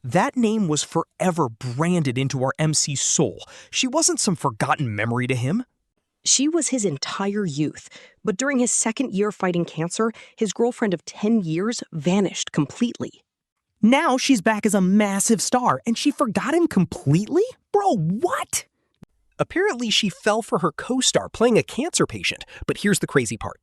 That name was forever branded into our MC's soul. She wasn't some forgotten memory to him. She was his entire youth, but during his second year fighting cancer, his girlfriend of 10 years vanished completely. Now she's back as a massive star, and she forgot him completely? Bro, what? Apparently she fell for her co-star playing a cancer patient, but here's the crazy part.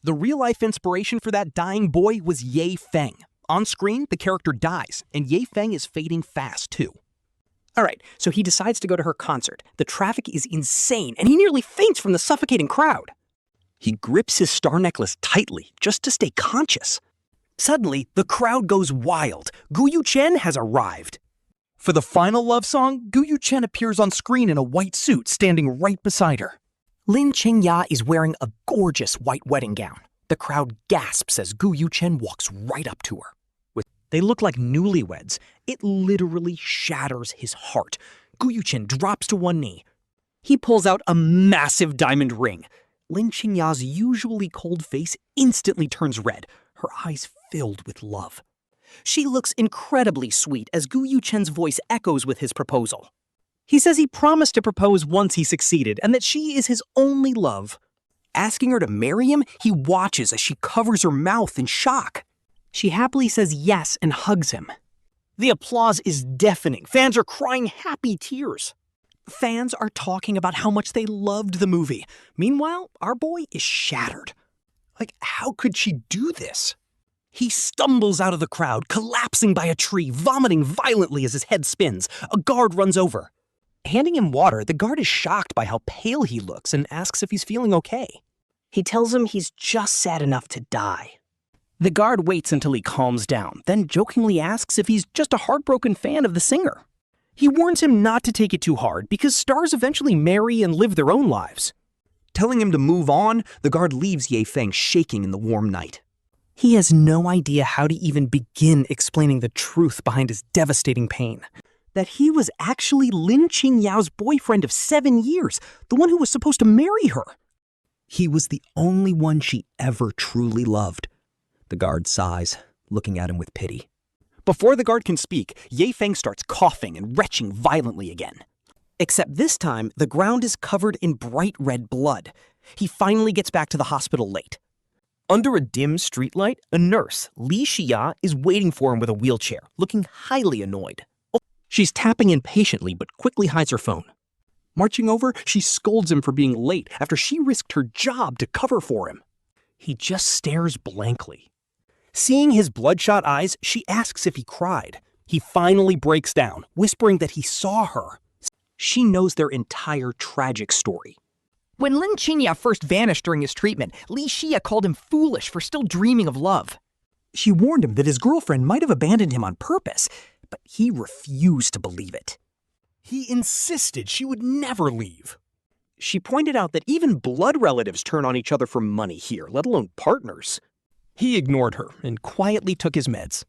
The real-life inspiration for that dying boy was Ye Feng. On screen, the character dies, and Ye Feng is fading fast, too. Alright, so he decides to go to her concert. The traffic is insane, and he nearly faints from the suffocating crowd. He grips his star necklace tightly, just to stay conscious. Suddenly, the crowd goes wild. Gu Yuchen has arrived. For the final love song, Gu Yuchen appears on screen in a white suit, standing right beside her. Lin Qingya is wearing a gorgeous white wedding gown. The crowd gasps as Gu Yuchen walks right up to her. They look like newlyweds. It literally shatters his heart. Gu Yuchen drops to one knee. He pulls out a massive diamond ring. Lin Qingya's usually cold face instantly turns red, her eyes filled with love. She looks incredibly sweet as Gu Yuchen's voice echoes with his proposal. He says he promised to propose once he succeeded and that she is his only love. Asking her to marry him, he watches as she covers her mouth in shock. She happily says yes and hugs him. The applause is deafening. Fans are crying happy tears. Fans are talking about how much they loved the movie. Meanwhile, our boy is shattered. Like, how could she do this? He stumbles out of the crowd, collapsing by a tree, vomiting violently as his head spins. A guard runs over. Handing him water, the guard is shocked by how pale he looks and asks if he's feeling okay. He tells him he's just sad enough to die. The guard waits until he calms down, then jokingly asks if he's just a heartbroken fan of the singer. He warns him not to take it too hard because stars eventually marry and live their own lives. Telling him to move on, the guard leaves Ye Feng shaking in the warm night. He has no idea how to even begin explaining the truth behind his devastating pain. That he was actually Lin Qingya's boyfriend of 7 years, the one who was supposed to marry her. He was the only one she ever truly loved. The guard sighs, looking at him with pity. Before the guard can speak, Ye Feng starts coughing and retching violently again. Except this time, the ground is covered in bright red blood. He finally gets back to the hospital late. Under a dim streetlight, a nurse, Lin Qingya, is waiting for him with a wheelchair, looking highly annoyed. She's tapping impatiently but quickly hides her phone. Marching over, she scolds him for being late after she risked her job to cover for him. He just stares blankly. Seeing his bloodshot eyes, she asks if he cried. He finally breaks down, whispering that he saw her. She knows their entire tragic story. When Lin Qingya first vanished during his treatment, Lin Qingya called him foolish for still dreaming of love. She warned him that his girlfriend might have abandoned him on purpose, but he refused to believe it. He insisted she would never leave. She pointed out that even blood relatives turn on each other for money here, let alone partners. He ignored her and quietly took his meds.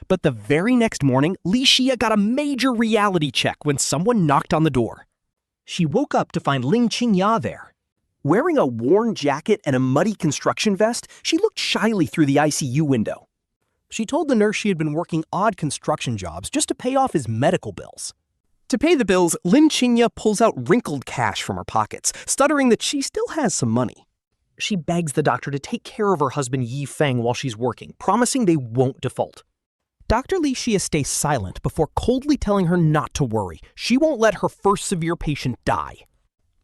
But the very next morning, Lin Qingya got a major reality check when someone knocked on the door. She woke up to find Lin Qingya there. Wearing a worn jacket and a muddy construction vest, she looked shyly through the ICU window. She told the nurse she had been working odd construction jobs just to pay off his medical bills. To pay the bills, Lin Qingya pulls out wrinkled cash from her pockets, stuttering that she still has some money. She begs the doctor to take care of her husband Ye Feng while she's working, promising they won't default. Dr. Lin Qingya stays silent before coldly telling her not to worry. She won't let her first severe patient die.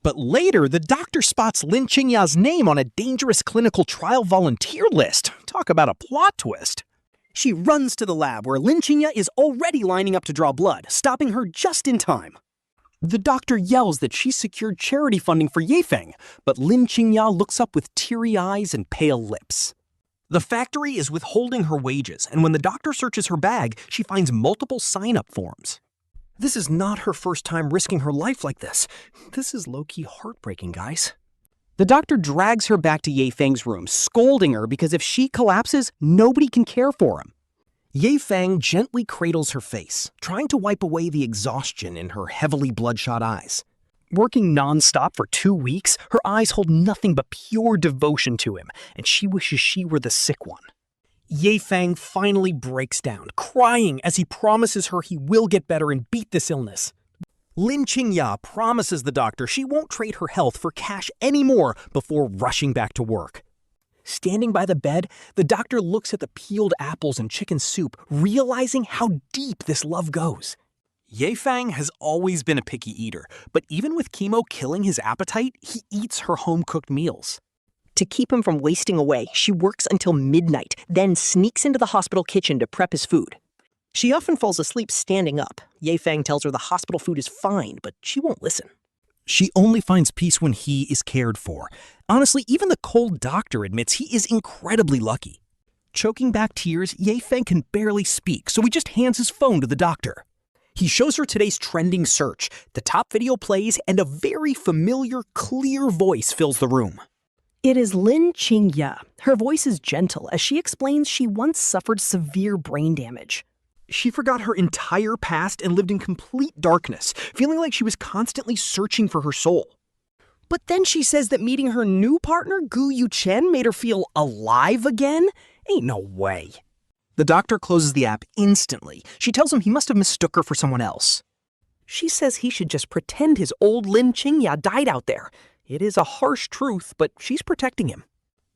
But later, the doctor spots Lin Qingya's name on a dangerous clinical trial volunteer list. Talk about a plot twist. She runs to the lab where Lin Qingya is already lining up to draw blood, stopping her just in time. The doctor yells that she's secured charity funding for Ye Feng, but Lin Qingya looks up with teary eyes and pale lips. The factory is withholding her wages, and when the doctor searches her bag, she finds multiple sign-up forms. This is not her first time risking her life like this. This is low-key heartbreaking, guys. The doctor drags her back to Ye Feng's room, scolding her because if she collapses, nobody can care for him. Ye Feng gently cradles her face, trying to wipe away the exhaustion in her heavily bloodshot eyes. Working non-stop for 2 weeks, her eyes hold nothing but pure devotion to him, and she wishes she were the sick one. Ye Feng finally breaks down, crying as he promises her he will get better and beat this illness. Lin Qingya promises the doctor she won't trade her health for cash anymore before rushing back to work. Standing by the bed, the doctor looks at the peeled apples and chicken soup, realizing how deep this love goes. Ye Feng has always been a picky eater, but even with chemo killing his appetite, he eats her home-cooked meals. To keep him from wasting away, she works until midnight, then sneaks into the hospital kitchen to prep his food. She often falls asleep standing up. Ye Feng tells her the hospital food is fine, but she won't listen. She only finds peace when he is cared for. Honestly, even the cold doctor admits he is incredibly lucky. Choking back tears, Ye Feng can barely speak, so he just hands his phone to the doctor. He shows her today's trending search. The top video plays, and a very familiar, clear voice fills the room. It is Lin Qingya. Her voice is gentle as she explains she once suffered severe brain damage. She forgot her entire past and lived in complete darkness, feeling like she was constantly searching for her soul. But then she says that meeting her new partner, Gu Yuchen, made her feel alive again? Ain't no way. The doctor closes the app instantly. She tells him he must have mistook her for someone else. She says he should just pretend his old Lin Qingya died out there. It is a harsh truth, but she's protecting him.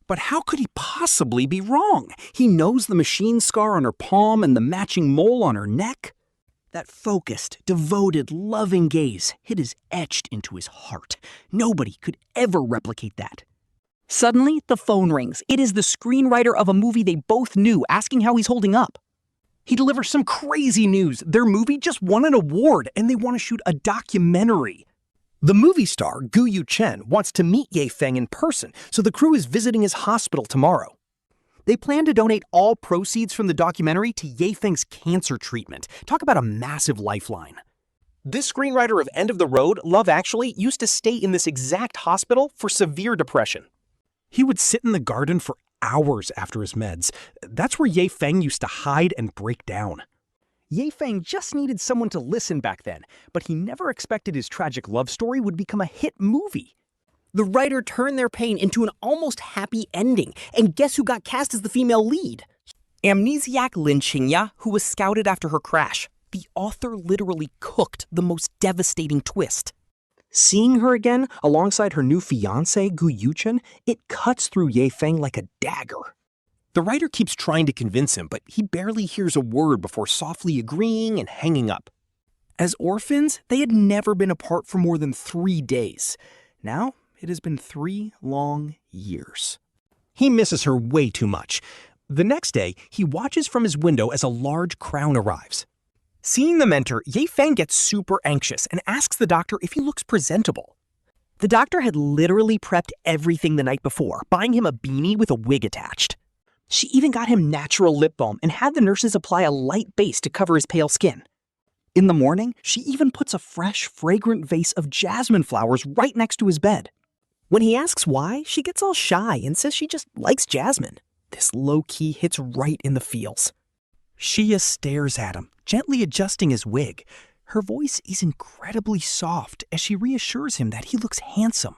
But how could he possibly be wrong? He knows the machine scar on her palm and the matching mole on her neck. That focused, devoted, loving gaze, it is etched into his heart. Nobody could ever replicate that. Suddenly, the phone rings. It is the screenwriter of a movie they both knew, asking how he's holding up. He delivers some crazy news. Their movie just won an award, and they want to shoot a documentary. The movie star, Gu Yuchen, wants to meet Ye Feng in person, so the crew is visiting his hospital tomorrow. They plan to donate all proceeds from the documentary to Ye Feng's cancer treatment. Talk about a massive lifeline. This screenwriter of End of the Road, Love Actually, used to stay in this exact hospital for severe depression. He would sit in the garden for hours after his meds. That's where Ye Feng used to hide and break down. Ye Feng just needed someone to listen back then, but he never expected his tragic love story would become a hit movie. The writer turned their pain into an almost happy ending, and guess who got cast as the female lead? Amnesiac Lin Qingya, who was scouted after her crash. The author literally cooked the most devastating twist. Seeing her again, alongside her new fiancé, Gu Yuchen, it cuts through Ye Feng like a dagger. The writer keeps trying to convince him, but he barely hears a word before softly agreeing and hanging up. As orphans, they had never been apart for more than 3 days. Now, it has been 3 long years. He misses her way too much. The next day, he watches from his window as a large crown arrives. Seeing them enter, Ye Feng gets super anxious and asks the doctor if he looks presentable. The doctor had literally prepped everything the night before, buying him a beanie with a wig attached. She even got him natural lip balm and had the nurses apply a light base to cover his pale skin. In the morning, she even puts a fresh, fragrant vase of jasmine flowers right next to his bed. When he asks why, she gets all shy and says she just likes jasmine. This low-key hits right in the feels. Shia stares at him, gently adjusting his wig. Her voice is incredibly soft as she reassures him that he looks handsome.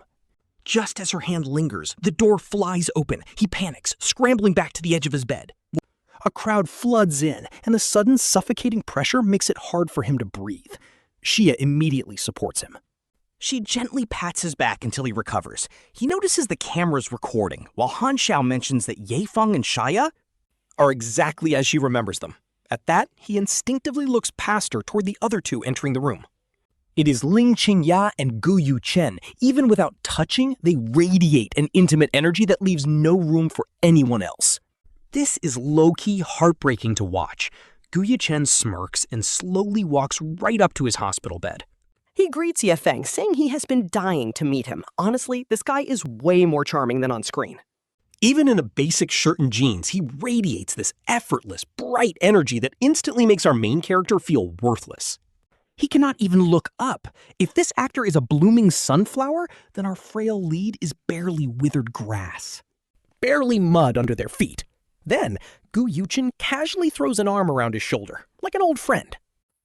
Just as her hand lingers, the door flies open. He panics, scrambling back to the edge of his bed. A crowd floods in, and the sudden suffocating pressure makes it hard for him to breathe. Shia immediately supports him. She gently pats his back until he recovers. He notices the camera's recording, while Han Xiao mentions that Ye Feng and Shia are exactly as she remembers them. At that, he instinctively looks past her toward the other two entering the room. It is Lin Qingya and Gu Yuchen. Even without touching, they radiate an intimate energy that leaves no room for anyone else. This is low-key heartbreaking to watch. Gu Yuchen smirks and slowly walks right up to his hospital bed. He greets Ye Feng, saying he has been dying to meet him. Honestly, this guy is way more charming than on screen. Even in a basic shirt and jeans, he radiates this effortless, bright energy that instantly makes our main character feel worthless. He cannot even look up. If this actor is a blooming sunflower, then our frail lead is barely withered grass. Barely mud under their feet. Then, Gu Yuchen casually throws an arm around his shoulder, like an old friend.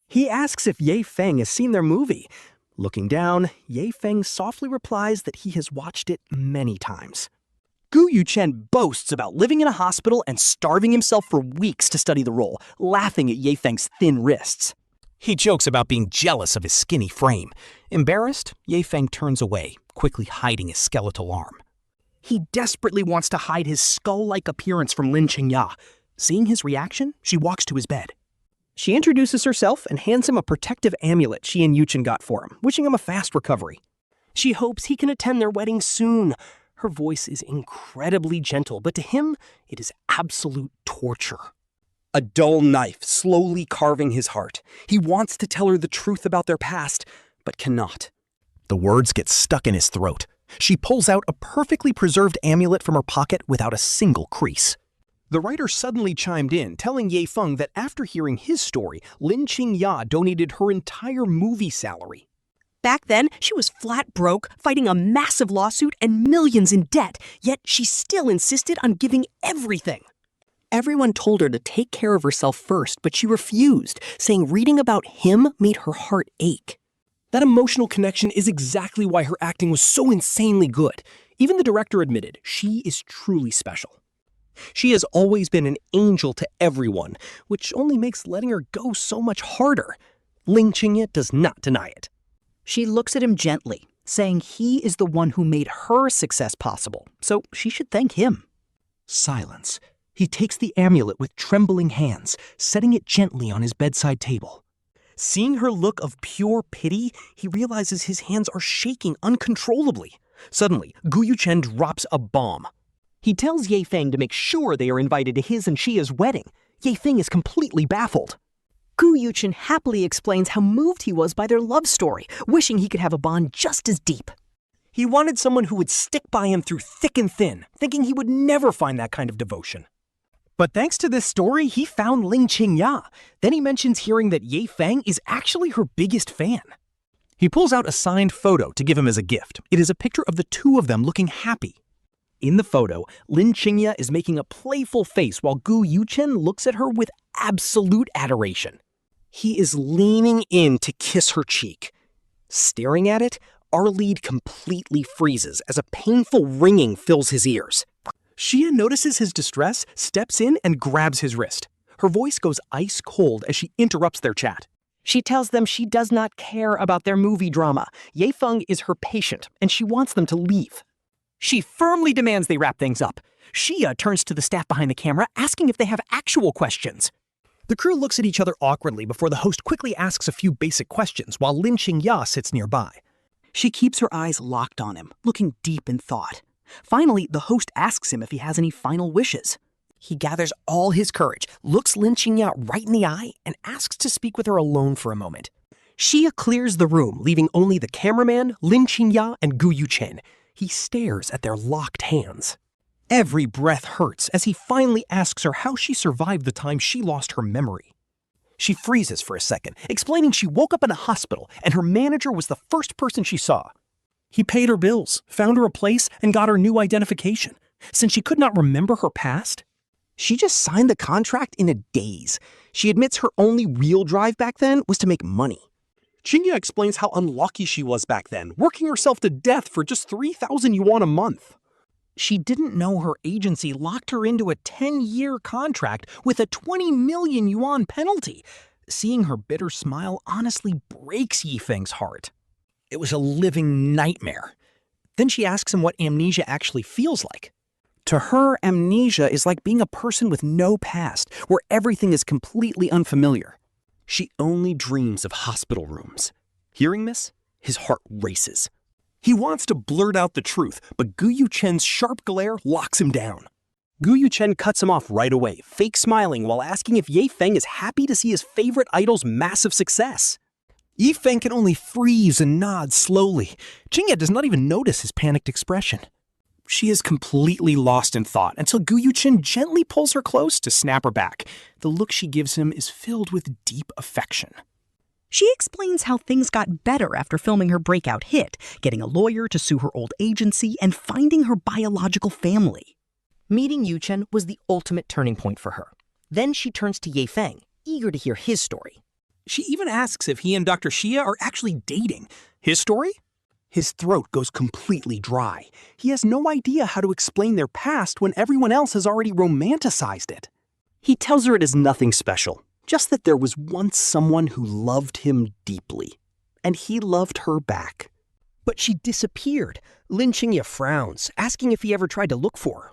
He asks if Ye Feng has seen their movie. Looking down, Ye Feng softly replies that he has watched it many times. Gu Yuchen boasts about living in a hospital and starving himself for weeks to study the role, laughing at Ye Feng's thin wrists. He jokes about being jealous of his skinny frame. Embarrassed, Ye Feng turns away, quickly hiding his skeletal arm. He desperately wants to hide his skull-like appearance from Lin Qingya. Seeing his reaction, she walks to his bed. She introduces herself and hands him a protective amulet she and Yuchen got for him, wishing him a fast recovery. She hopes he can attend their wedding soon. Her voice is incredibly gentle, but to him, it is absolute torture. A dull knife slowly carving his heart. He wants to tell her the truth about their past, but cannot. The words get stuck in his throat. She pulls out a perfectly preserved amulet from her pocket without a single crease. The writer suddenly chimed in, telling Ye Feng that after hearing his story, Lin Qingya donated her entire movie salary. Back then, she was flat broke, fighting a massive lawsuit and millions in debt, yet she still insisted on giving everything. Everyone told her to take care of herself first, but she refused, saying reading about him made her heart ache. That emotional connection is exactly why her acting was so insanely good. Even the director admitted she is truly special. She has always been an angel to everyone, which only makes letting her go so much harder. Lin Qingya does not deny it. She looks at him gently, saying he is the one who made her success possible, so she should thank him. Silence. He takes the amulet with trembling hands, setting it gently on his bedside table. Seeing her look of pure pity, he realizes his hands are shaking uncontrollably. Suddenly, Gu Yuchen drops a bomb. He tells Ye Feng to make sure they are invited to his and Xia's wedding. Ye Feng is completely baffled. Gu Yuchen happily explains how moved he was by their love story, wishing he could have a bond just as deep. He wanted someone who would stick by him through thick and thin, thinking he would never find that kind of devotion. But thanks to this story, he found Lin Qingya. Then he mentions hearing that Ye Feng is actually her biggest fan. He pulls out a signed photo to give him as a gift. It is a picture of the two of them looking happy. In the photo, Lin Qingya is making a playful face while Gu Yuchen looks at her with absolute adoration. He is leaning in to kiss her cheek. Staring at it, our lead completely freezes as a painful ringing fills his ears. Xia notices his distress, steps in, and grabs his wrist. Her voice goes ice cold as she interrupts their chat. She tells them she does not care about their movie drama. Ye Feng is her patient, and she wants them to leave. She firmly demands they wrap things up. Xia turns to the staff behind the camera, asking if they have actual questions. The crew looks at each other awkwardly before the host quickly asks a few basic questions while Lin Qingya sits nearby. She keeps her eyes locked on him, looking deep in thought. Finally, the host asks him if he has any final wishes. He gathers all his courage, looks Lin Qingya right in the eye, and asks to speak with her alone for a moment. Xia clears the room, leaving only the cameraman, Lin Qingya, and Gu Yuchen. He stares at their locked hands. Every breath hurts as he finally asks her how she survived the time she lost her memory. She freezes for a second, explaining she woke up in a hospital and her manager was the first person she saw. He paid her bills, found her a place, and got her new identification. Since she could not remember her past, she just signed the contract in a daze. She admits her only real drive back then was to make money. Qingya explains how unlucky she was back then, working herself to death for just 3,000 yuan a month. She didn't know her agency locked her into a 10-year contract with a 20 million yuan penalty. Seeing her bitter smile honestly breaks Ye Feng's heart. It was a living nightmare. Then she asks him what amnesia actually feels like. To her, amnesia is like being a person with no past, where everything is completely unfamiliar. She only dreams of hospital rooms. Hearing this, his heart races. He wants to blurt out the truth, but Gu Yuchen's sharp glare locks him down. Gu Yuchen cuts him off right away, fake smiling while asking if Ye Feng is happy to see his favorite idol's massive success. Ye Feng can only freeze and nod slowly. Qingya does not even notice his panicked expression. She is completely lost in thought until Gu Yuchen gently pulls her close to snap her back. The look she gives him is filled with deep affection. She explains how things got better after filming her breakout hit, getting a lawyer to sue her old agency, and finding her biological family. Meeting Yuchen was the ultimate turning point for her. Then she turns to Ye Feng, eager to hear his story. She even asks if he and Dr. Xia are actually dating. His story? His throat goes completely dry. He has no idea how to explain their past when everyone else has already romanticized it. He tells her it is nothing special, just that there was once someone who loved him deeply, and he loved her back. But she disappeared. Lin Qingya frowns, asking if he ever tried to look for her.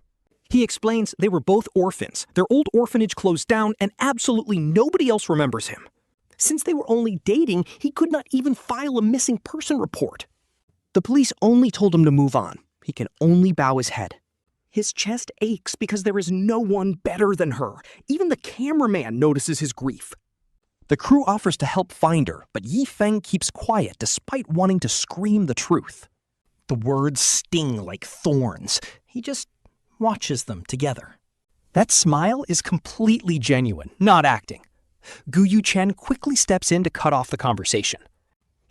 He explains they were both orphans. Their old orphanage closed down, and absolutely nobody else remembers him. Since they were only dating, he could not even file a missing person report. The police only told him to move on. He can only bow his head. His chest aches because there is no one better than her. Even the cameraman notices his grief. The crew offers to help find her, but Ye Feng keeps quiet despite wanting to scream the truth. The words sting like thorns. He just watches them together. That smile is completely genuine, not acting. Gu Yuchen quickly steps in to cut off the conversation.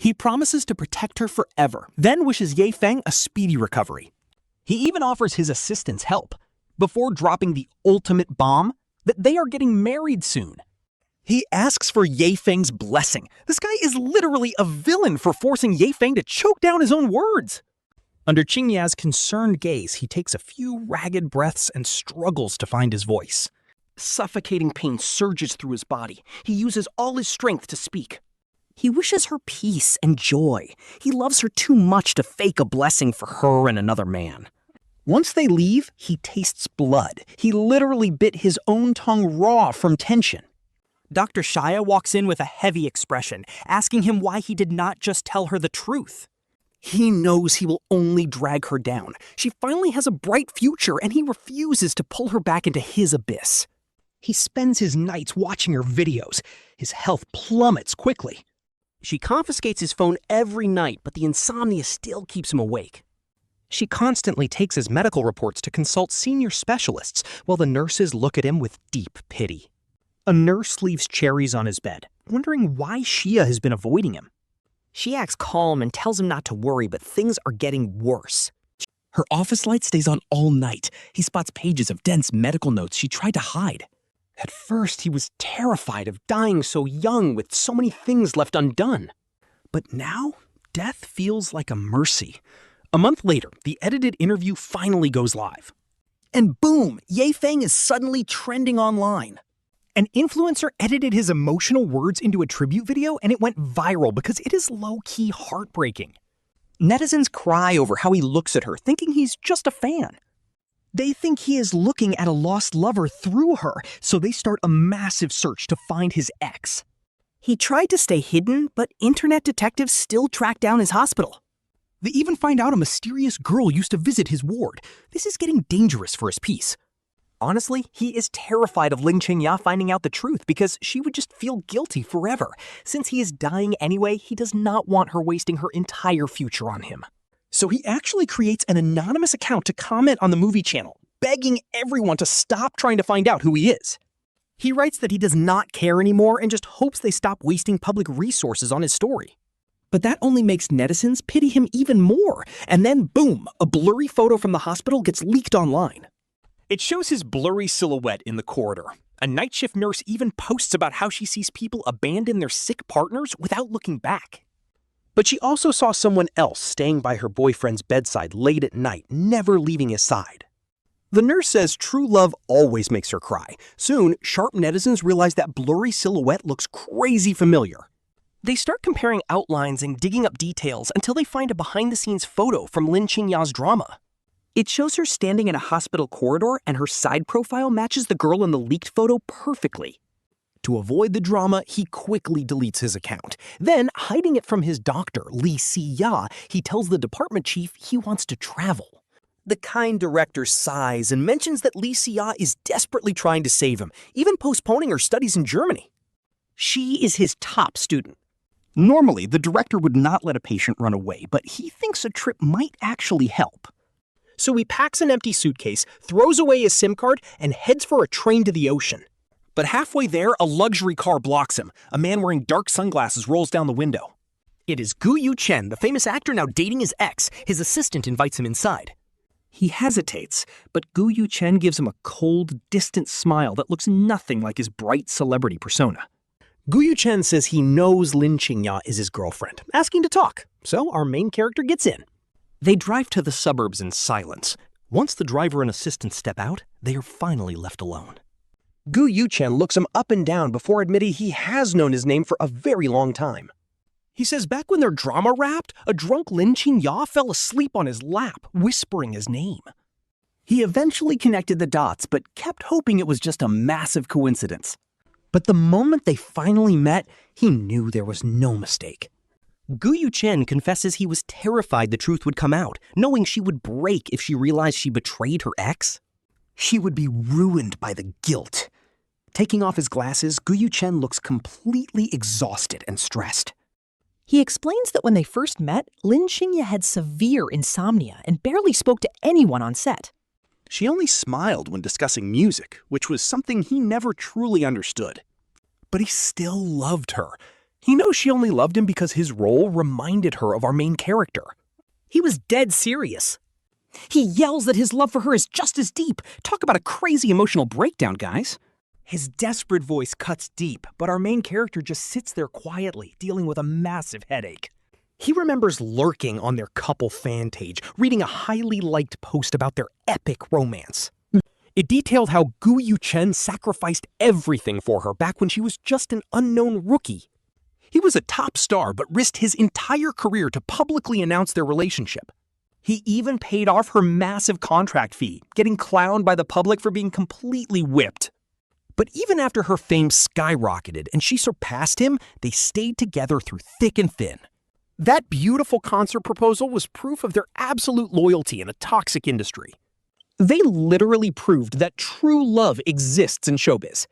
He promises to protect her forever, then wishes Ye Feng a speedy recovery. He even offers his assistants help, before dropping the ultimate bomb that they are getting married soon. He asks for Ye Feng's blessing. This guy is literally a villain for forcing Ye Feng to choke down his own words. Under Qingya's concerned gaze, he takes a few ragged breaths and struggles to find his voice. Suffocating pain surges through his body. He uses all his strength to speak. He wishes her peace and joy. He loves her too much to fake a blessing for her and another man. Once they leave, he tastes blood. He literally bit his own tongue raw from tension. Dr. Shaya walks in with a heavy expression, asking him why he did not just tell her the truth. He knows he will only drag her down. She finally has a bright future, and he refuses to pull her back into his abyss. He spends his nights watching her videos. His health plummets quickly. She confiscates his phone every night, but the insomnia still keeps him awake. She constantly takes his medical reports to consult senior specialists, while the nurses look at him with deep pity. A nurse leaves cherries on his bed, wondering why Shia has been avoiding him. She acts calm and tells him not to worry, but things are getting worse. Her office light stays on all night. He spots pages of dense medical notes she tried to hide. At first, he was terrified of dying so young with so many things left undone. But now, death feels like a mercy. A month later, the edited interview finally goes live. And boom, Ye Feng is suddenly trending online. An influencer edited his emotional words into a tribute video, and it went viral because it is low-key heartbreaking. Netizens cry over how he looks at her, thinking he's just a fan. They think he is looking at a lost lover through her, so they start a massive search to find his ex. He tried to stay hidden, but internet detectives still track down his hospital. They even find out a mysterious girl used to visit his ward. This is getting dangerous for his peace. Honestly, he is terrified of Lin Qingya finding out the truth because she would just feel guilty forever. Since he is dying anyway, he does not want her wasting her entire future on him. So he actually creates an anonymous account to comment on the movie channel, begging everyone to stop trying to find out who he is. He writes that he does not care anymore and just hopes they stop wasting public resources on his story. But that only makes netizens pity him even more, and then boom, a blurry photo from the hospital gets leaked online. It shows his blurry silhouette in the corridor. A night shift nurse even posts about how she sees people abandon their sick partners without looking back. But she also saw someone else staying by her boyfriend's bedside late at night, never leaving his side. The nurse says true love always makes her cry. Soon, sharp netizens realize that blurry silhouette looks crazy familiar. They start comparing outlines and digging up details until they find a behind-the-scenes photo from Lin Qingya's drama. It shows her standing in a hospital corridor, and her side profile matches the girl in the leaked photo perfectly. To avoid the drama, he quickly deletes his account. Then, hiding it from his doctor, Li Qingya, he tells the department chief he wants to travel. The kind director sighs and mentions that Li Qingya is desperately trying to save him, even postponing her studies in Germany. She is his top student. Normally, the director would not let a patient run away, but he thinks a trip might actually help. So he packs an empty suitcase, throws away his SIM card, and heads for a train to the ocean. But halfway there, a luxury car blocks him. A man wearing dark sunglasses rolls down the window. It is Gu Yuchen, the famous actor now dating his ex. His assistant invites him inside. He hesitates, but Gu Yuchen gives him a cold, distant smile that looks nothing like his bright celebrity persona. Gu Yuchen says he knows Lin Qingya is his girlfriend, asking to talk, so our main character gets in. They drive to the suburbs in silence. Once the driver and assistant step out, they are finally left alone. Gu Yuchen looks him up and down before admitting he has known his name for a very long time. He says back when their drama wrapped, a drunk Lin Qingya fell asleep on his lap, whispering his name. He eventually connected the dots, but kept hoping it was just a massive coincidence. But the moment they finally met, he knew there was no mistake. Gu Yuchen confesses he was terrified the truth would come out, knowing she would break if she realized she betrayed her ex. She would be ruined by the guilt. Taking off his glasses, Gu Yuchen looks completely exhausted and stressed. He explains that when they first met, Lin Qingya had severe insomnia and barely spoke to anyone on set. She only smiled when discussing music, which was something he never truly understood. But he still loved her. He knows she only loved him because his role reminded her of our main character. He was dead serious. He yells that his love for her is just as deep. Talk about a crazy emotional breakdown, guys. His desperate voice cuts deep, but our main character just sits there quietly, dealing with a massive headache. He remembers lurking on their couple fan page, reading a highly liked post about their epic romance. It detailed how Gu Yuchen sacrificed everything for her back when she was just an unknown rookie. He was a top star but risked his entire career to publicly announce their relationship. He even paid off her massive contract fee, getting clowned by the public for being completely whipped. But even after her fame skyrocketed and she surpassed him, they stayed together through thick and thin. That beautiful concert proposal was proof of their absolute loyalty in a toxic industry. They literally proved that true love exists in showbiz.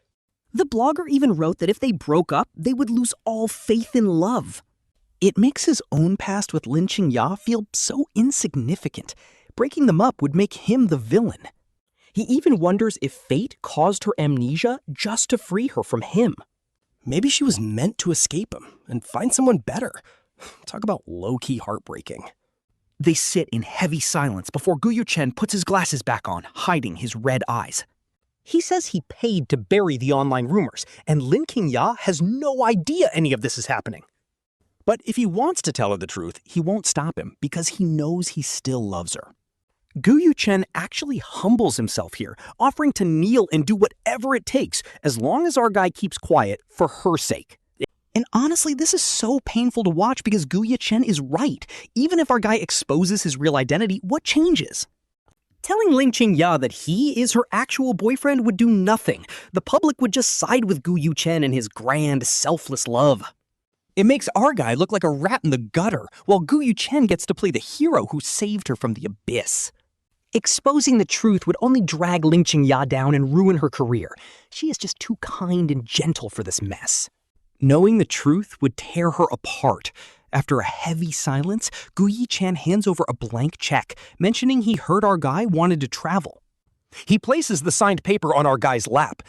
The blogger even wrote that if they broke up, they would lose all faith in love. It makes his own past with Lin Qingya feel so insignificant. Breaking them up would make him the villain. He even wonders if fate caused her amnesia just to free her from him. Maybe she was meant to escape him and find someone better. Talk about low-key heartbreaking. They sit in heavy silence before Gu Yuchen puts his glasses back on, hiding his red eyes. He says he paid to bury the online rumors, and Lin Qingya has no idea any of this is happening. But if he wants to tell her the truth, he won't stop him because he knows he still loves her. Gu Yuchen actually humbles himself here, offering to kneel and do whatever it takes as long as our guy keeps quiet for her sake. And honestly, this is so painful to watch because Gu Yuchen is right. Even if our guy exposes his real identity, what changes? Telling Lin Qingya that he is her actual boyfriend would do nothing. The public would just side with Gu Yuchen and his grand, selfless love. It makes our guy look like a rat in the gutter, while Gu Yuchen gets to play the hero who saved her from the abyss. Exposing the truth would only drag Lin Qingya down and ruin her career. She is just too kind and gentle for this mess. Knowing the truth would tear her apart. After a heavy silence, Gu Yuchen hands over a blank check, mentioning he heard our guy wanted to travel. He places the signed paper on our guy's lap.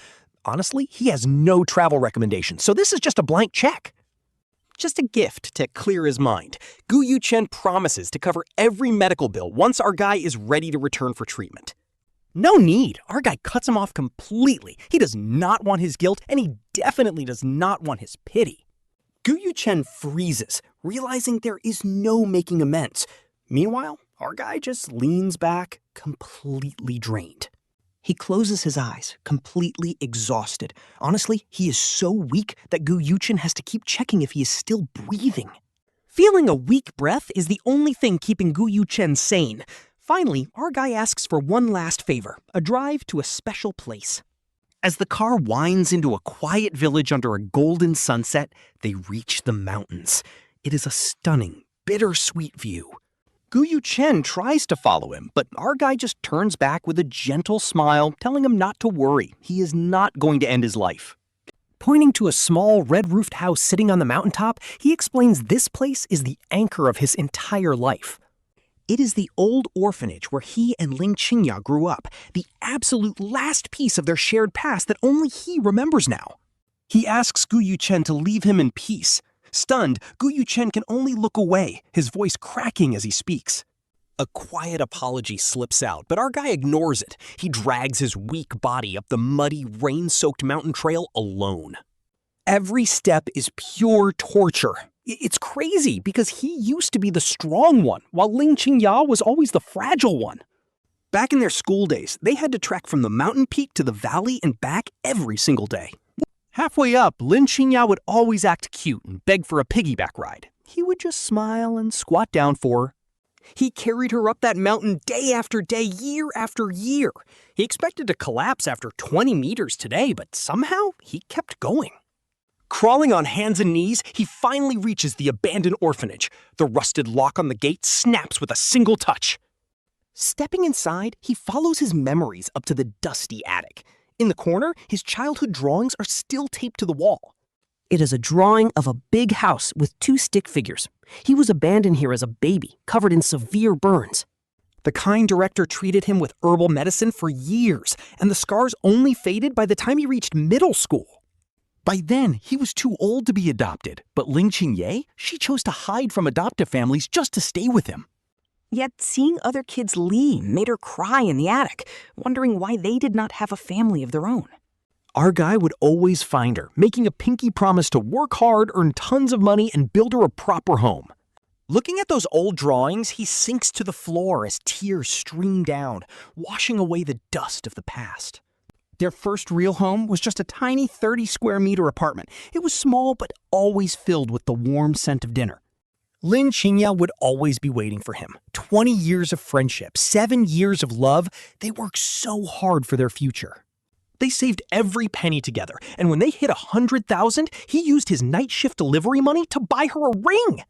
Honestly, he has no travel recommendations, so this is just a blank check. Just a gift to clear his mind. Gu Yuchen promises to cover every medical bill once our guy is ready to return for treatment. No need. Our guy cuts him off completely. He does not want his guilt, and he definitely does not want his pity. Gu Yuchen freezes, realizing there is no making amends. Meanwhile, our guy just leans back, completely drained. He closes his eyes, completely exhausted. Honestly, he is so weak that Gu Yuchen has to keep checking if he is still breathing. Feeling a weak breath is the only thing keeping Gu Yuchen sane. Finally, our guy asks for one last favor, a drive to a special place. As the car winds into a quiet village under a golden sunset, they reach the mountains. It is a stunning, bittersweet view. Gu Yuchen tries to follow him, but our guy just turns back with a gentle smile, telling him not to worry. He is not going to end his life. Pointing to a small red-roofed house sitting on the mountaintop, he explains this place is the anchor of his entire life. It is the old orphanage where he and Lin Qingya grew up, the absolute last piece of their shared past that only he remembers now. He asks Gu Yuchen to leave him in peace. Stunned, Gu Yuchen can only look away, his voice cracking as he speaks. A quiet apology slips out, but our guy ignores it. He drags his weak body up the muddy, rain-soaked mountain trail alone. Every step is pure torture. It's crazy because he used to be the strong one, while Lin Qingya was always the fragile one. Back in their school days, they had to trek from the mountain peak to the valley and back every single day. Halfway up, Lin Qingya would always act cute and beg for a piggyback ride. He would just smile and squat down for her. He carried her up that mountain day after day, year after year. He expected to collapse after 20 meters today, but somehow he kept going. Crawling on hands and knees, he finally reaches the abandoned orphanage. The rusted lock on the gate snaps with a single touch. Stepping inside, he follows his memories up to the dusty attic. In the corner, his childhood drawings are still taped to the wall. It is a drawing of a big house with 2 stick figures. He was abandoned here as a baby, covered in severe burns. The kind director treated him with herbal medicine for years, and the scars only faded by the time he reached middle school. By then, he was too old to be adopted, but Lin Qingya, she chose to hide from adoptive families just to stay with him. Yet seeing other kids leave made her cry in the attic, wondering why they did not have a family of their own. Our guy would always find her, making a pinky promise to work hard, earn tons of money, and build her a proper home. Looking at those old drawings, he sinks to the floor as tears stream down, washing away the dust of the past. Their first real home was just a tiny 30-square-meter apartment. It was small, but always filled with the warm scent of dinner. Lin Qingya would always be waiting for him. 20 years of friendship, 7 years of love. They worked so hard for their future. They saved every penny together, and when they hit 100,000, he used his night shift delivery money to buy her a ring.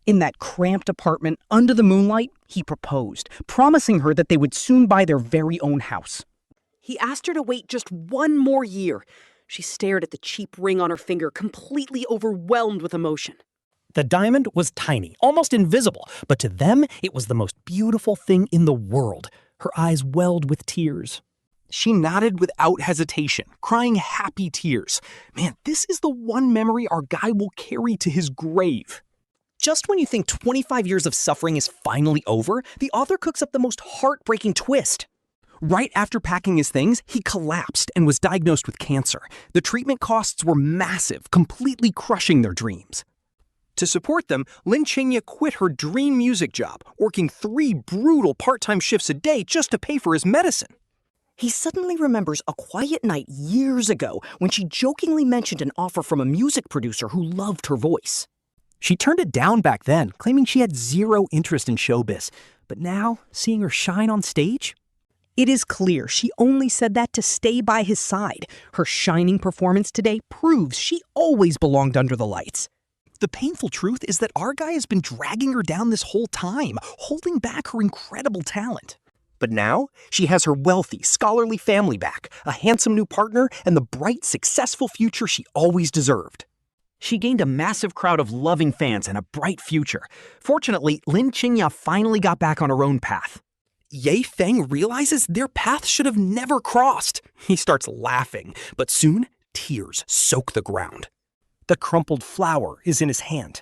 In that cramped apartment under the moonlight, he proposed, promising her that they would soon buy their very own house. He asked her to wait just 1 more year. She stared at the cheap ring on her finger, completely overwhelmed with emotion. The diamond was tiny, almost invisible, but to them, it was the most beautiful thing in the world. Her eyes welled with tears. She nodded without hesitation, crying happy tears. Man, this is the one memory our guy will carry to his grave. Just when you think 25 years of suffering is finally over, the author cooks up the most heartbreaking twist. Right after packing his things, he collapsed and was diagnosed with cancer. The treatment costs were massive, completely crushing their dreams. To support them, Lin Qingya quit her dream music job, working 3 brutal part-time shifts a day just to pay for his medicine. He suddenly remembers a quiet night years ago when she jokingly mentioned an offer from a music producer who loved her voice. She turned it down back then, claiming she had 0 interest in showbiz. But now, seeing her shine on stage, it is clear she only said that to stay by his side. Her shining performance today proves she always belonged under the lights. The painful truth is that our guy has been dragging her down this whole time, holding back her incredible talent. But now, she has her wealthy, scholarly family back, a handsome new partner, and the bright, successful future she always deserved. She gained a massive crowd of loving fans and a bright future. Fortunately, Lin Qingya finally got back on her own path. Ye Feng realizes their paths should have never crossed. He starts laughing, but soon, tears soak the ground. The crumpled flower is in his hand.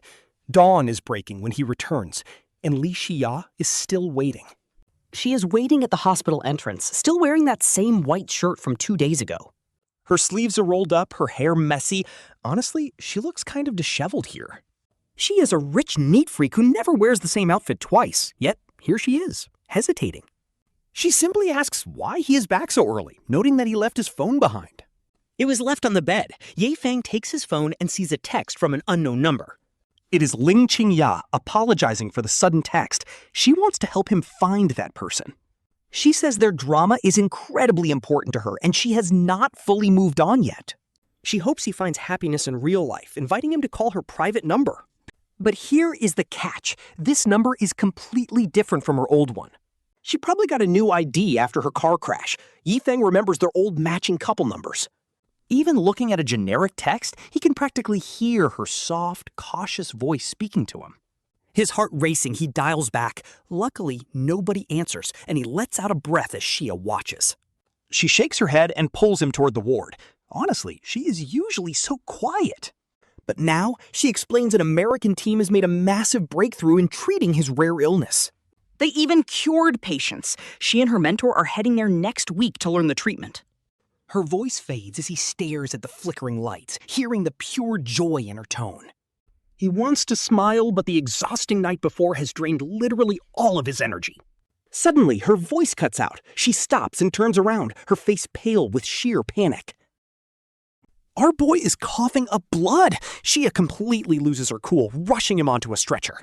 Dawn is breaking when he returns, and Li Xia is still waiting. She is waiting at the hospital entrance, still wearing that same white shirt from 2 days ago. Her sleeves are rolled up, her hair messy. Honestly, she looks kind of disheveled here. She is a rich neat freak who never wears the same outfit twice, yet here she is, hesitating. She simply asks why he is back so early, noting that he left his phone behind. It was left on the bed. Ye Feng takes his phone and sees a text from an unknown number. It is Lin Qingya apologizing for the sudden text. She wants to help him find that person. She says their drama is incredibly important to her, and she has not fully moved on yet. She hopes he finds happiness in real life, inviting him to call her private number. But here is the catch. This number is completely different from her old one. She probably got a new ID after her car crash. Ye Feng remembers their old matching couple numbers. Even looking at a generic text, he can practically hear her soft, cautious voice speaking to him. His heart racing, he dials back. Luckily, nobody answers, and he lets out a breath as Shia watches. She shakes her head and pulls him toward the ward. Honestly, she is usually so quiet. But now, she explains an American team has made a massive breakthrough in treating his rare illness. They even cured patients. She and her mentor are heading there next week to learn the treatment. Her voice fades as he stares at the flickering lights, hearing the pure joy in her tone. He wants to smile, but the exhausting night before has drained literally all of his energy. Suddenly, her voice cuts out. She stops and turns around, her face pale with sheer panic. Our boy is coughing up blood. Shia completely loses her cool, rushing him onto a stretcher.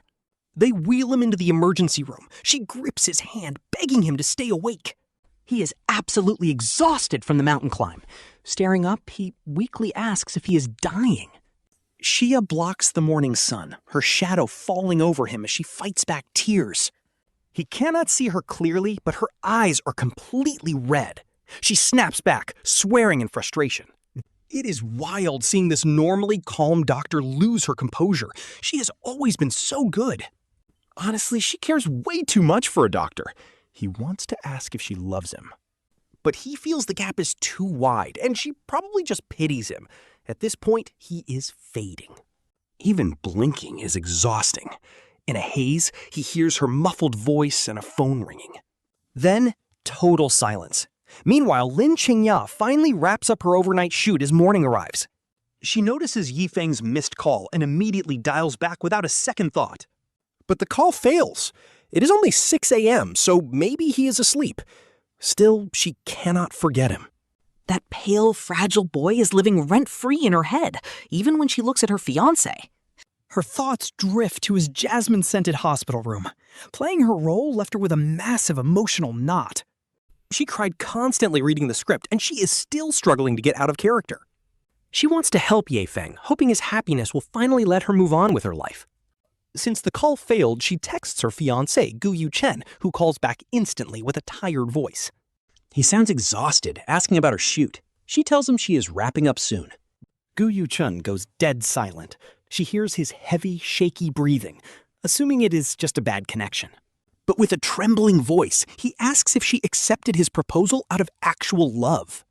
They wheel him into the emergency room. She grips his hand, begging him to stay awake. He is absolutely exhausted from the mountain climb. Staring up, he weakly asks if he is dying. Shia blocks the morning sun, her shadow falling over him as she fights back tears. He cannot see her clearly, but her eyes are completely red. She snaps back, swearing in frustration. It is wild seeing this normally calm doctor lose her composure. She has always been so good. Honestly, she cares way too much for a doctor. He wants to ask if she loves him. But he feels the gap is too wide, and she probably just pities him. At this point, he is fading. Even blinking is exhausting. In a haze, he hears her muffled voice and a phone ringing. Then, total silence. Meanwhile, Lin Qingya finally wraps up her overnight shoot as morning arrives. She notices Ye Feng's missed call and immediately dials back without a second thought. But the call fails. It is only 6 a.m., so maybe he is asleep. Still, she cannot forget him. That pale, fragile boy is living rent-free in her head, even when she looks at her fiancé. Her thoughts drift to his jasmine-scented hospital room. Playing her role left her with a massive emotional knot. She cried constantly reading the script, and she is still struggling to get out of character. She wants to help Ye Feng, hoping his happiness will finally let her move on with her life. Since the call failed, she texts her fiancé, Gu Yuchen, who calls back instantly with a tired voice. He sounds exhausted, asking about her shoot. She tells him she is wrapping up soon. Gu Yuchen goes dead silent. She hears his heavy, shaky breathing, assuming it is just a bad connection. But with a trembling voice, he asks if she accepted his proposal out of actual love.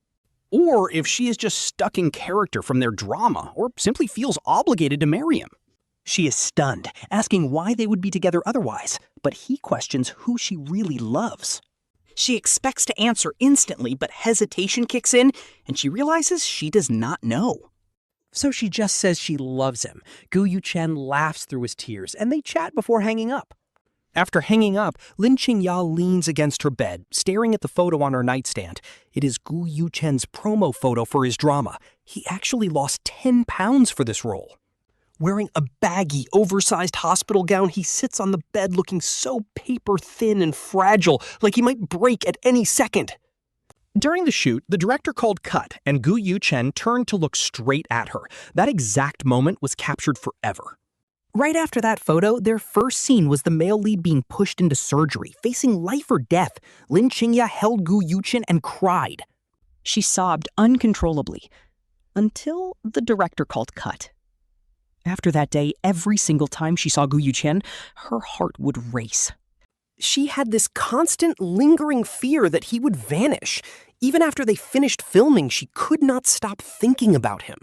Or if she is just stuck in character from their drama, or simply feels obligated to marry him. She is stunned, asking why they would be together otherwise, but he questions who she really loves. She expects to answer instantly, but hesitation kicks in, and she realizes she does not know. So she just says she loves him. Gu Yuchen laughs through his tears, and they chat before hanging up. After hanging up, Lin Qingya leans against her bed, staring at the photo on her nightstand. It is Gu Yuchen's promo photo for his drama. He actually lost 10 pounds for this role. Wearing a baggy, oversized hospital gown, he sits on the bed looking so paper-thin and fragile, like he might break at any second. During the shoot, the director called cut, and Gu Yuchen turned to look straight at her. That exact moment was captured forever. Right after that photo, their first scene was the male lead being pushed into surgery, facing life or death. Lin Qingya held Gu Yuchen and cried. She sobbed uncontrollably, until the director called cut. After that day, every single time she saw Gu Yuchen, her heart would race. She had this constant, lingering fear that he would vanish. Even after they finished filming, she could not stop thinking about him.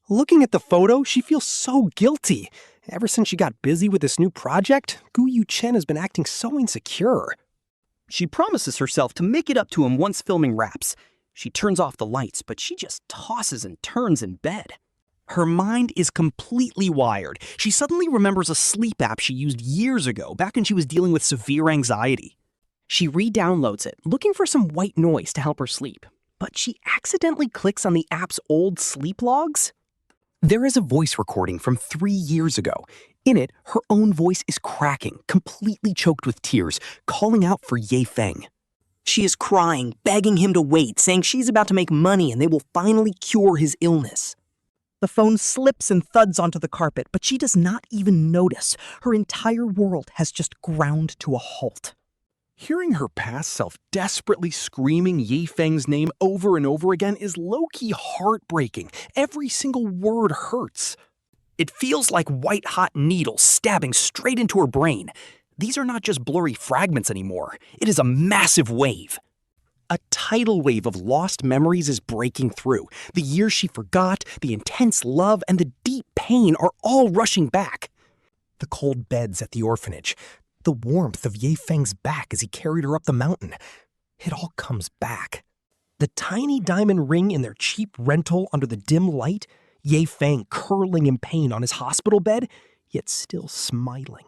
Looking at the photo, she feels so guilty. Ever since she got busy with this new project, Gu Yuchen has been acting so insecure. She promises herself to make it up to him once filming wraps. She turns off the lights, but she just tosses and turns in bed. Her mind is completely wired. She suddenly remembers a sleep app she used years ago, back when she was dealing with severe anxiety. She re-downloads it, looking for some white noise to help her sleep. But she accidentally clicks on the app's old sleep logs. There is a voice recording from 3 years ago. In it, her own voice is cracking, completely choked with tears, calling out for Ye Feng. She is crying, begging him to wait, saying she's about to make money and they will finally cure his illness. The phone slips and thuds onto the carpet, but she does not even notice. Her entire world has just ground to a halt. Hearing her past self desperately screaming Ye Feng's name over and over again is low-key heartbreaking. Every single word hurts. It feels like white-hot needles stabbing straight into her brain. These are not just blurry fragments anymore. It is a massive wave. A tidal wave of lost memories is breaking through. The years she forgot, the intense love, and the deep pain are all rushing back. The cold beds at the orphanage, the warmth of Ye Feng's back as he carried her up the mountain. It all comes back. The tiny diamond ring in their cheap rental under the dim light, Ye Feng curling in pain on his hospital bed, yet still smiling.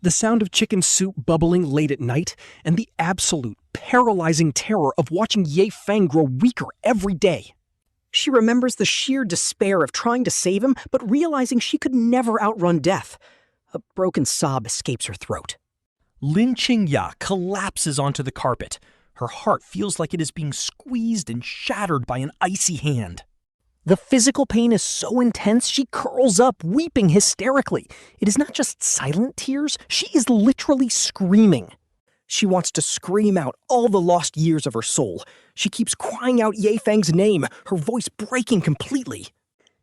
The sound of chicken soup bubbling late at night, and the absolute paralyzing terror of watching Ye Feng grow weaker every day. She remembers the sheer despair of trying to save him, but realizing she could never outrun death. A broken sob escapes her throat. Lin Qingya collapses onto the carpet. Her heart feels like it is being squeezed and shattered by an icy hand. The physical pain is so intense, she curls up, weeping hysterically. It is not just silent tears, she is literally screaming. She wants to scream out all the lost years of her soul. She keeps crying out Ye Feng's name, her voice breaking completely.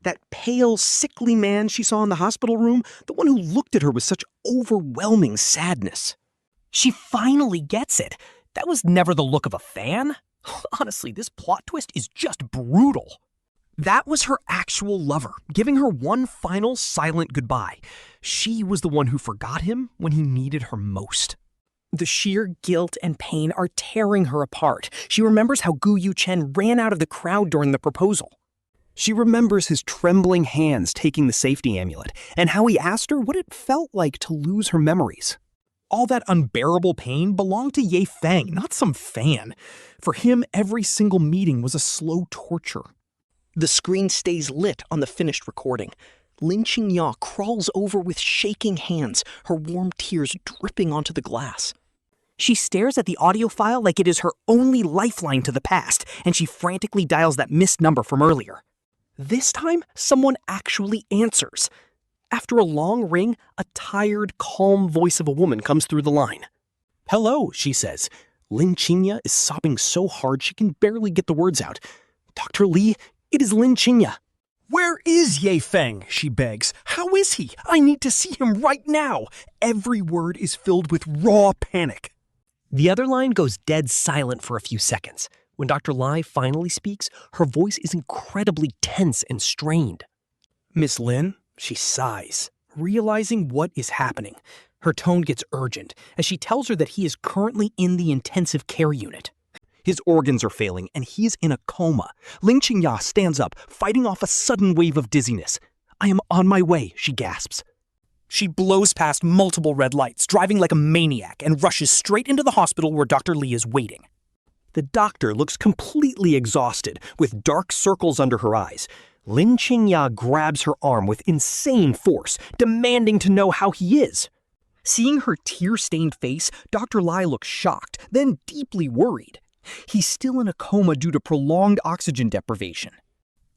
That pale, sickly man she saw in the hospital room, the one who looked at her with such overwhelming sadness. She finally gets it. That was never the look of a fan. Honestly, this plot twist is just brutal. That was her actual lover, giving her one final silent goodbye. She was the one who forgot him when he needed her most. The sheer guilt and pain are tearing her apart. She remembers how Gu Yuchen ran out of the crowd during the proposal. She remembers his trembling hands taking the safety amulet, and how he asked her what it felt like to lose her memories. All that unbearable pain belonged to Ye Feng, not some fan. For him, every single meeting was a slow torture. The screen stays lit on the finished recording. Lin Qingya crawls over with shaking hands, her warm tears dripping onto the glass. She stares at the audio file like it is her only lifeline to the past, and she frantically dials that missed number from earlier. This time, someone actually answers. After a long ring, a tired, calm voice of a woman comes through the line. "Hello," she says. Lin Qingya is sobbing so hard she can barely get the words out. "Dr. Li, it is Lin Qingya." "Where is Ye Feng?" she begs. "How is he? I need to see him right now." Every word is filled with raw panic. The other line goes dead silent for a few seconds. When Dr. Lai finally speaks, her voice is incredibly tense and strained. "Miss Lin," she sighs, realizing what is happening. Her tone gets urgent as she tells her that he is currently in the intensive care unit. His organs are failing, and he is in a coma. Lin Qingya stands up, fighting off a sudden wave of dizziness. "I am on my way," she gasps. She blows past multiple red lights, driving like a maniac, and rushes straight into the hospital where Dr. Li is waiting. The doctor looks completely exhausted, with dark circles under her eyes. Lin Qingya grabs her arm with insane force, demanding to know how he is. Seeing her tear-stained face, Dr. Lai looks shocked, then deeply worried. He's still in a coma due to prolonged oxygen deprivation.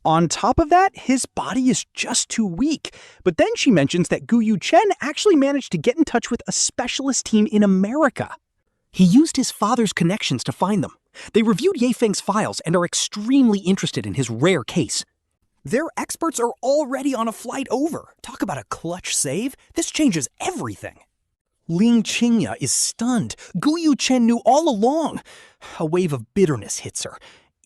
On top of that, his body is just too weak. But then she mentions that Gu Yuchen actually managed to get in touch with a specialist team in America. He used his father's connections to find them. They reviewed Ye Feng's files and are extremely interested in his rare case. Their experts are already on a flight over. Talk about a clutch save. This changes everything. Lin Qingya is stunned. Gu Yuchen knew all along. A wave of bitterness hits her.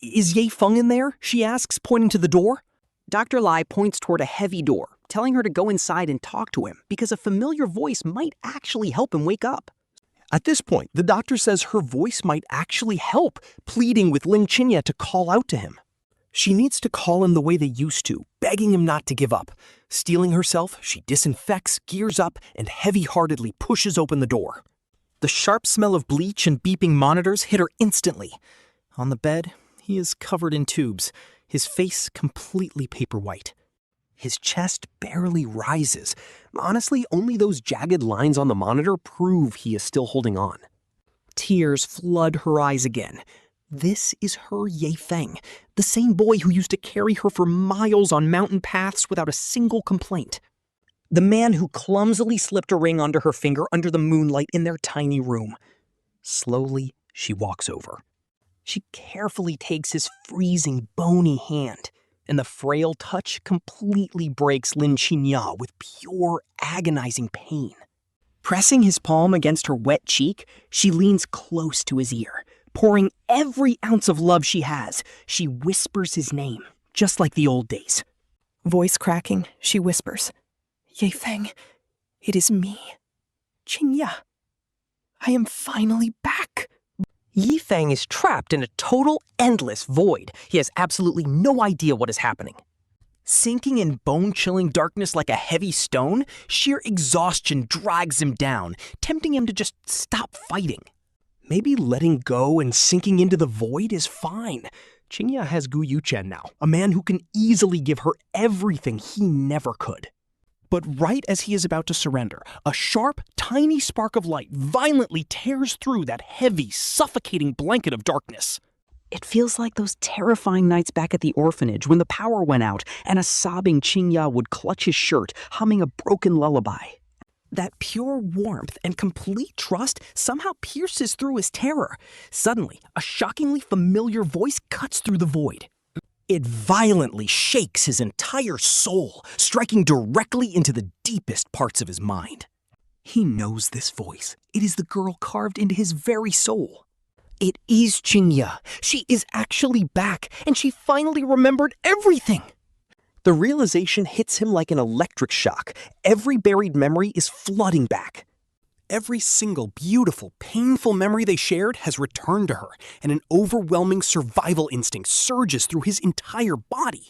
"Is Ye Feng in there?" she asks, pointing to the door. Dr. Lai points toward a heavy door, telling her to go inside and talk to him because a familiar voice might actually help him wake up. At this point, the doctor says her voice might actually help, pleading with Lin Qingya to call out to him. She needs to call him the way they used to, begging him not to give up. Steeling herself, she disinfects, gears up, and heavy-heartedly pushes open the door. The sharp smell of bleach and beeping monitors hit her instantly. On the bed, he is covered in tubes, his face completely paper white. His chest barely rises. Honestly, only those jagged lines on the monitor prove he is still holding on. Tears flood her eyes again. This is her Ye Feng, the same boy who used to carry her for miles on mountain paths without a single complaint. The man who clumsily slipped a ring onto her finger under the moonlight in their tiny room. Slowly, she walks over. She carefully takes his freezing, bony hand, and the frail touch completely breaks Lin Qingya with pure, agonizing pain. Pressing his palm against her wet cheek, she leans close to his ear. Pouring every ounce of love she has, she whispers his name, just like the old days. Voice cracking, she whispers, "Ye Feng, it is me, Qingya. I am finally back." Ye Feng is trapped in a total, endless void. He has absolutely no idea what is happening. Sinking in bone-chilling darkness like a heavy stone, sheer exhaustion drags him down, tempting him to just stop fighting. Maybe letting go and sinking into the void is fine. Qingya has Gu Yuchen now, a man who can easily give her everything he never could. But right as he is about to surrender, a sharp, tiny spark of light violently tears through that heavy, suffocating blanket of darkness. It feels like those terrifying nights back at the orphanage when the power went out and a sobbing Qingya would clutch his shirt, humming a broken lullaby. That pure warmth and complete trust somehow pierces through his terror. Suddenly, a shockingly familiar voice cuts through the void. It violently shakes his entire soul, striking directly into the deepest parts of his mind. He knows this voice. It is the girl carved into his very soul. It is Qingya. She is actually back, and she finally remembered everything. The realization hits him like an electric shock. Every buried memory is flooding back. Every single beautiful, painful memory they shared has returned to her, and an overwhelming survival instinct surges through his entire body.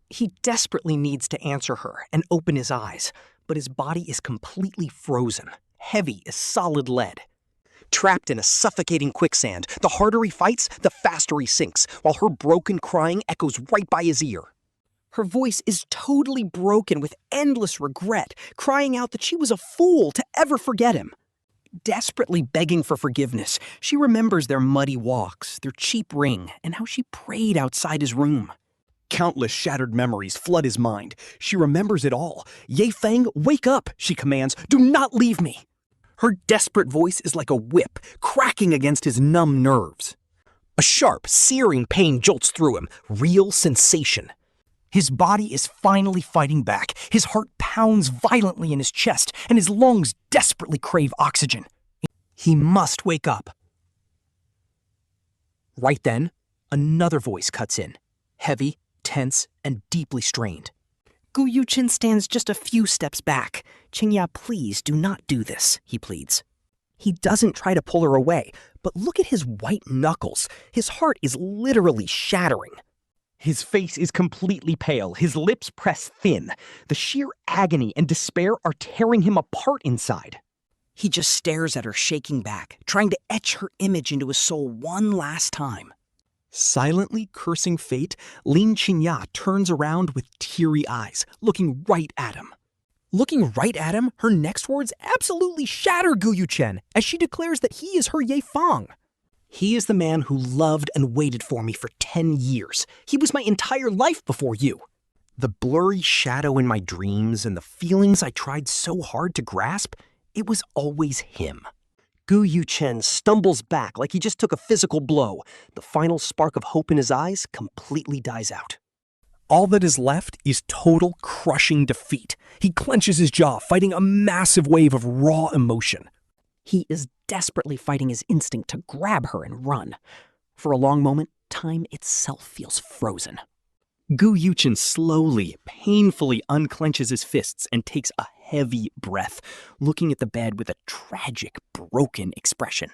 He desperately needs to answer her and open his eyes, but his body is completely frozen, heavy as solid lead. Trapped in a suffocating quicksand, the harder he fights, the faster he sinks, while her broken crying echoes right by his ear. Her voice is totally broken with endless regret, crying out that she was a fool to ever forget him. Desperately begging for forgiveness, she remembers their muddy walks, their cheap ring, and how she prayed outside his room. Countless shattered memories flood his mind. She remembers it all. Ye Feng, wake up, she commands. Do not leave me. Her desperate voice is like a whip, cracking against his numb nerves. A sharp, searing pain jolts through him, real sensation. His body is finally fighting back. His heart pounds violently in his chest, and his lungs desperately crave oxygen. He must wake up. Right then, another voice cuts in, heavy, tense, and deeply strained. Gu Yuchen stands just a few steps back. Qingya, please do not do this, he pleads. He doesn't try to pull her away, but look at his white knuckles. His heart is literally shattering. His face is completely pale, his lips press thin. The sheer agony and despair are tearing him apart inside. He just stares at her, shaking back, trying to etch her image into his soul one last time. Silently cursing fate, Lin Qingya turns around with teary eyes, looking right at him. Looking right at him, her next words absolutely shatter Gu Yuchen as she declares that he is her Ye Feng. He is the man who loved and waited for me for 10 years. He was my entire life before you. The blurry shadow in my dreams and the feelings I tried so hard to grasp, it was always him. Gu Yuchen stumbles back like he just took a physical blow. The final spark of hope in his eyes completely dies out. All that is left is total crushing defeat. He clenches his jaw, fighting a massive wave of raw emotion. He is desperately fighting his instinct to grab her and run. For a long moment, time itself feels frozen. Gu Yuchen slowly, painfully unclenches his fists and takes a heavy breath, looking at the bed with a tragic, broken expression.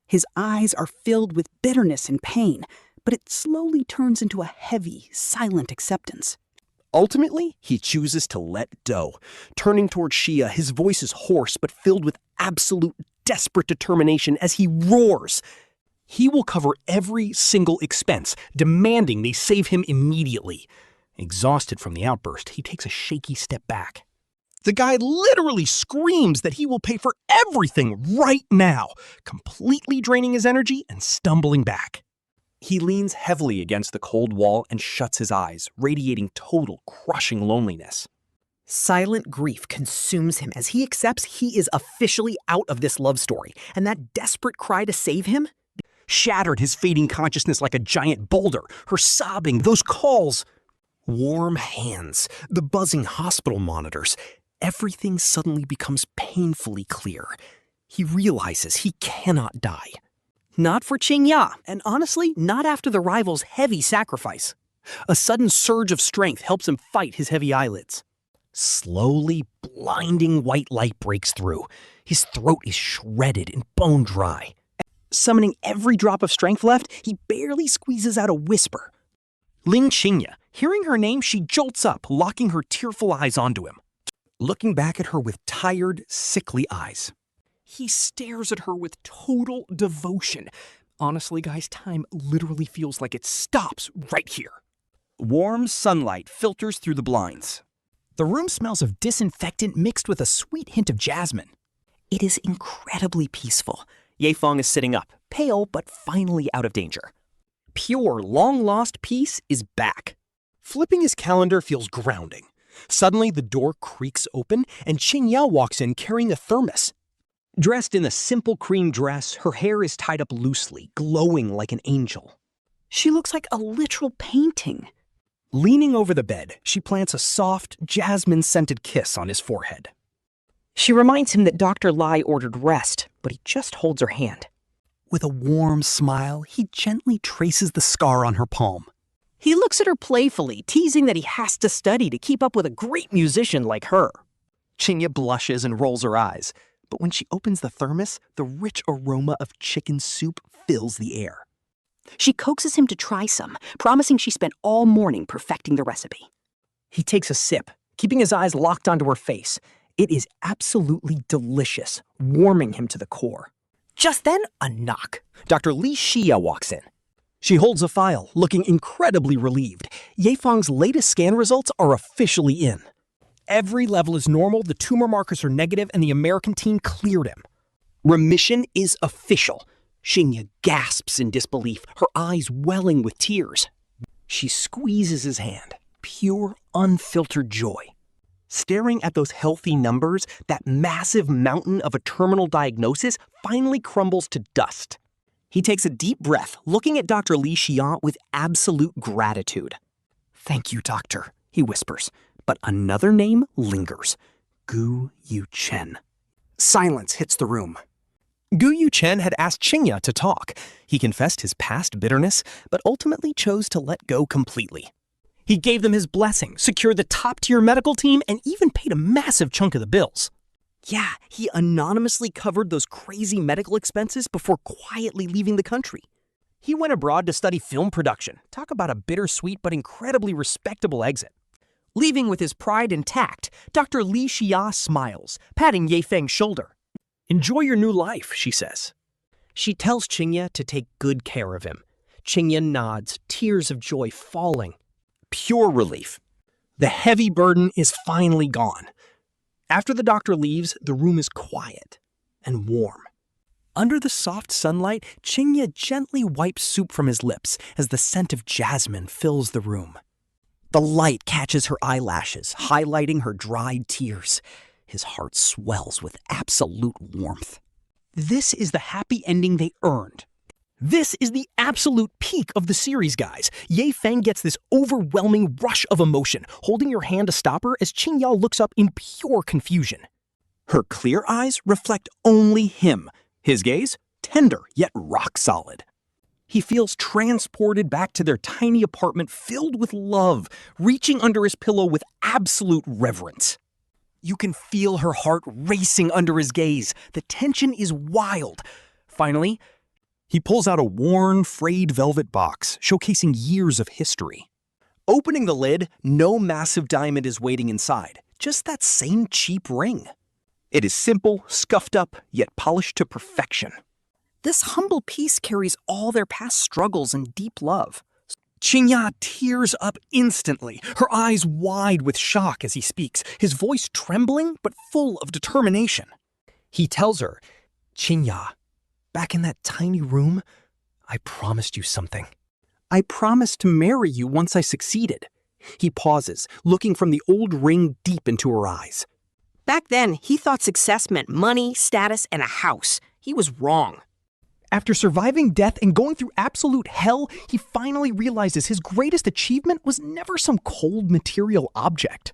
His eyes are filled with bitterness and pain, but it slowly turns into a heavy, silent acceptance. Ultimately, he chooses to let go. Turning toward Xia, his voice is hoarse but filled with absolute, desperate determination as he roars. He will cover every single expense, demanding they save him immediately. Exhausted from the outburst, he takes a shaky step back. The guy literally screams that he will pay for everything right now, completely draining his energy and stumbling back. He leans heavily against the cold wall and shuts his eyes, radiating total, crushing loneliness. Silent grief consumes him as he accepts he is officially out of this love story, and that desperate cry to save him shattered his fading consciousness like a giant boulder. Her sobbing, those calls, warm hands, the buzzing hospital monitors. Everything suddenly becomes painfully clear. He realizes he cannot die. Not for Qingya, and honestly, not after the rival's heavy sacrifice. A sudden surge of strength helps him fight his heavy eyelids. Slowly, blinding white light breaks through. His throat is shredded and bone dry. Summoning every drop of strength left, he barely squeezes out a whisper. Lin Qingya, hearing her name, she jolts up, locking her tearful eyes onto him. Looking back at her with tired, sickly eyes. He stares at her with total devotion. Honestly, guys, time literally feels like it stops right here. Warm sunlight filters through the blinds. The room smells of disinfectant mixed with a sweet hint of jasmine. It is incredibly peaceful. Ye Feng is sitting up, pale but finally out of danger. Pure, long-lost peace is back. Flipping his calendar feels grounding. Suddenly, the door creaks open, and Qingya walks in carrying a thermos. Dressed in a simple cream dress, her hair is tied up loosely, glowing like an angel. She looks like a literal painting. Leaning over the bed, she plants a soft, jasmine-scented kiss on his forehead. She reminds him that Dr. Lai ordered rest, but he just holds her hand. With a warm smile, he gently traces the scar on her palm. He looks at her playfully, teasing that he has to study to keep up with a great musician like her. Qingya blushes and rolls her eyes, but when she opens the thermos, the rich aroma of chicken soup fills the air. She coaxes him to try some, promising she spent all morning perfecting the recipe. He takes a sip, keeping his eyes locked onto her face. It is absolutely delicious, warming him to the core. Just then, a knock. Dr. Li Qingya walks in. She holds a file, looking incredibly relieved. Ye Feng's latest scan results are officially in. Every level is normal, the tumor markers are negative, and the American team cleared him. Remission is official. Qingya gasps in disbelief, her eyes welling with tears. She squeezes his hand, pure, unfiltered joy. Staring at those healthy numbers, that massive mountain of a terminal diagnosis finally crumbles to dust. He takes a deep breath, looking at Dr. Li Qingya with absolute gratitude. "Thank you, doctor," he whispers, but another name lingers. Gu Yuchen. Silence hits the room. Gu Yuchen had asked Qingya to talk. He confessed his past bitterness, but ultimately chose to let go completely. He gave them his blessing, secured the top-tier medical team, and even paid a massive chunk of the bills. Yeah, he anonymously covered those crazy medical expenses before quietly leaving the country. He went abroad to study film production. Talk about a bittersweet but incredibly respectable exit. Leaving with his pride intact, Dr. Li Qingya smiles, patting Ye Feng's shoulder. "Enjoy your new life," she says. She tells Qingya to take good care of him. Qingya nods, tears of joy falling. Pure relief. The heavy burden is finally gone. After the doctor leaves, the room is quiet and warm. Under the soft sunlight, Qingya gently wipes soup from his lips as the scent of jasmine fills the room. The light catches her eyelashes, highlighting her dried tears. His heart swells with absolute warmth. This is the happy ending they earned. This is the absolute peak of the series, guys. Ye Feng gets this overwhelming rush of emotion, holding her hand to stop her as Qingya looks up in pure confusion. Her clear eyes reflect only him. His gaze, tender yet rock solid. He feels transported back to their tiny apartment filled with love, reaching under his pillow with absolute reverence. You can feel her heart racing under his gaze. The tension is wild. Finally, he pulls out a worn, frayed velvet box, showcasing years of history. Opening the lid, no massive diamond is waiting inside, just that same cheap ring. It is simple, scuffed up, yet polished to perfection. This humble piece carries all their past struggles and deep love. Qingya tears up instantly, her eyes wide with shock as he speaks, his voice trembling but full of determination. He tells her, "Qingya, back in that tiny room, I promised you something. I promised to marry you once I succeeded." He pauses, looking from the old ring deep into her eyes. Back then, he thought success meant money, status, and a house. He was wrong. After surviving death and going through absolute hell, he finally realizes his greatest achievement was never some cold material object.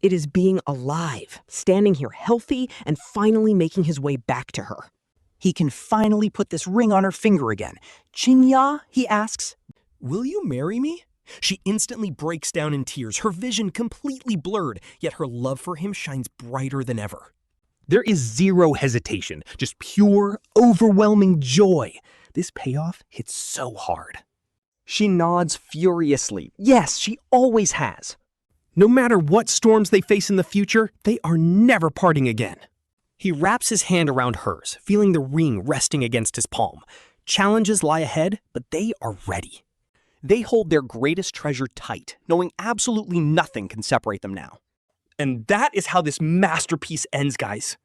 It is being alive, standing here healthy, and finally making his way back to her. He can finally put this ring on her finger again. "Qingya," he asks, "will you marry me?" She instantly breaks down in tears, her vision completely blurred, yet her love for him shines brighter than ever. There is zero hesitation, just pure, overwhelming joy. This payoff hits so hard. She nods furiously. Yes, she always has. No matter what storms they face in the future, they are never parting again. He wraps his hand around hers, feeling the ring resting against his palm. Challenges lie ahead, but they are ready. They hold their greatest treasure tight, knowing absolutely nothing can separate them now. And that is how this masterpiece ends, guys.